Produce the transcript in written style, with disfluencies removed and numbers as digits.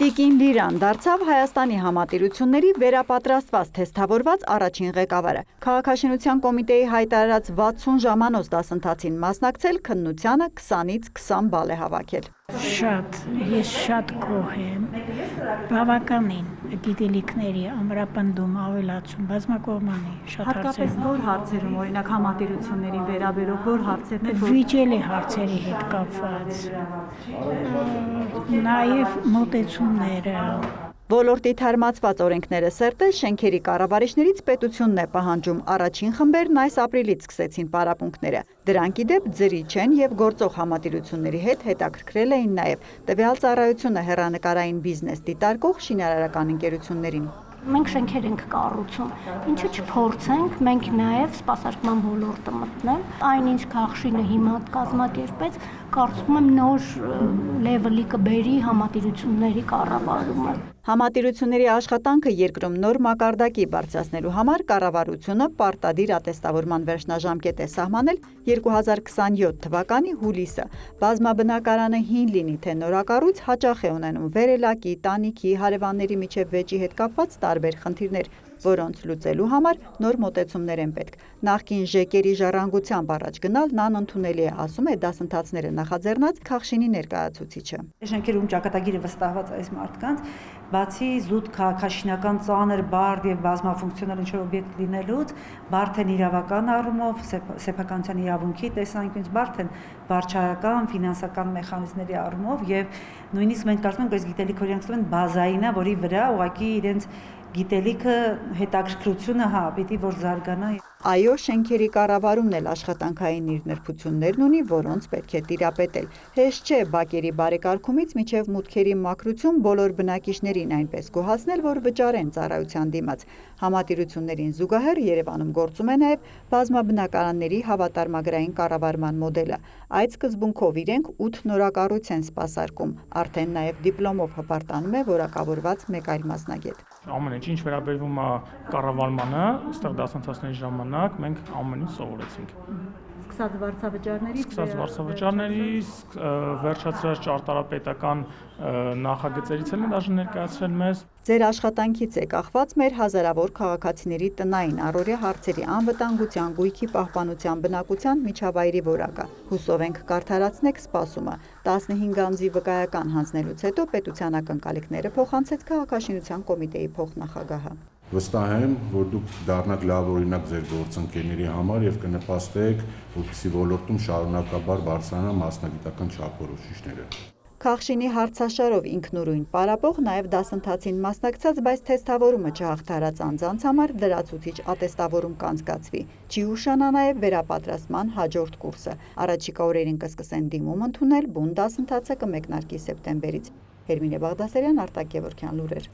Տիկին Լիրան դարձավ Հայաստանի համատիրությունների վերապատրաստված թեստավորված առաջին ղեկավարը։ Քաղաքաշինության կոմիտեի հայտարարած 60 ժամանոց դասընթացին մասնակցել քննությանը 20-ից 20 բալ է հավաքել։ Ես շատ գոհ եմ, բավականին գիտելիքների ամրապնդում, ավելացում, բազմակողմանի շատ Հատկապես որ հարցերում, օրինակ համատիրություններին վերաբերող որ հարցերն են, վիճելի հարցերի հետ կապված, նաև մոտեցումները։ Ոլորտի թարմացված օրենքները սերտը շենքերի կառավարիչներից պետությունն է պահանջում։ Առաջին խմբերն այս ապրիլից սկսեցին պարապմունքները։ Դրանք ի դեպ ձրի չեն եւ գործող համատիրությունների հետ հետաքրքրել էին նաև տվյալ ծառայությունը հեռանկարային բիզնես դիտարկող շինարարական ընկերություններին։ Մենք շենքեր ենք կառուցում, ինչու չփորձենք մենք նաև սպասարկման ոլորտը մտնել, այնինչ Քաղշինը հիմա կազմակերպեց, կարծում եմ նոր լեվելի կբերի համատիրությունների կառավարումը։ Համատիրությունների աշխատանքը երկրում նոր մակարդակի բարձրացնելու համար կառավարությունը պարտադիր ատեստավորման վերջնաժամկետ է սահմանել 2027 թվականի հուլիսը։ Բազմաբնակարանը հին լինի թե նորակառույց հաճախ է ունենում վերելակի, տանիքի, հարևանների միջև վեճի հետ կապված տարբեր խնդիրներ, որոնց լուծելու համար նոր մոտեցումներ են պետք։ Նախկին ԺԿ-երի ժառանգությամբ առաջ գնալն անընդունելի է, ասում է դասընթացները նախաձեռնած Քաղշինի ներկայացուցիչը։ Շենքերում ճակատագիրը վստահված այս մարդկանց, բացի զուտ քաղաքաշինական ծանր, բարդ եւ բազմաֆունկցիոնալ ինչ-որ օբյեկտ լինելուց, բարդ են իրավական առումով, սեփականության իրավունքի տեսանկյունից, բարդ են վարչական, ֆինանսական մեխանիզմների առումով եւ նույնիսկ մենք կարծում ենք, այս գիտելիք օրինակ են բազային է, որի վրա ուղղակի իրենց գիտելիքը հետաքրքրությունը պիտի որ զարգանա։ Այո, շենքերի կառավարումն էլ աշխատանքային իր նրբություններն ունի, որոնց պետք է տիրապետել։ Հեշտ չէ բակերի բարեկարգումից մինչև մուտքերի մաքրություն բոլոր բնակիչներին այնպես գոհացնել, որ վճարեն ծառայության դիմաց։ Համատիրություններին զուգահեռ Երևանում գործում է նաև բազմաբնակարանների հավատարմագրային կառավարման մոդելը։ Այդ սկզբունքով իրենք 8 նորակառույց են սպասարկում, արդեն նաև դիպլոմով հպարտանում է որակավորված մեկ այլ մասնագետ։ Ամեն ինչ վերաբերվում է կառավարմանը, այստեղ դասընթացների ժամանակ մենք ամեն ինչ սովորեցինք։ Սկսած վարձավճարներից, վերջացրած ճարտարապետական նախագծերից են դաժան ներկայացրել մեզ։ Ձեր աշխատանքից է կախված մեր հազարավոր քաղաքացիների տնային առօրյա հարցերի անվտանգության, գույքի պահպանության, բնակության միջավայրի որակը։ Հուսով ենք կարդարացնեք սպասումը։ 15 ամսի վկայական հանձնելուց հետո պետության ակնկալիքները փոխանցեց քաղաքաշինության կոմիտեի փոխնախագահը։ Վստահ եմ, որ դուք դառնաք լավ օրինակ ձեր գործընկերների համար եւ կնպաստեք, որպեսզի ոլորտում շարունակաբար բարձրանան մասնագիտական չափորոշիչները։ Քաղշինի հարցաշարով ինքնուրույն պարապող նաև դասընթացին մասնակցած, բայց թեստավորումը չհաղթարած անձանց համար լրացուցիչ ատեստավորում կանցկացվի։ Չի ուշանա նաև վերապատրաստման հաջորդ կուրսը։ Առաջիկա օրերին կսկսեն դիմում ընդունել, բուն դասընթացը կմեկնարկի սեպտեմբերից։ Հերմինե Բաղդասարյան, Արտակ Գևորգյան լուրեր։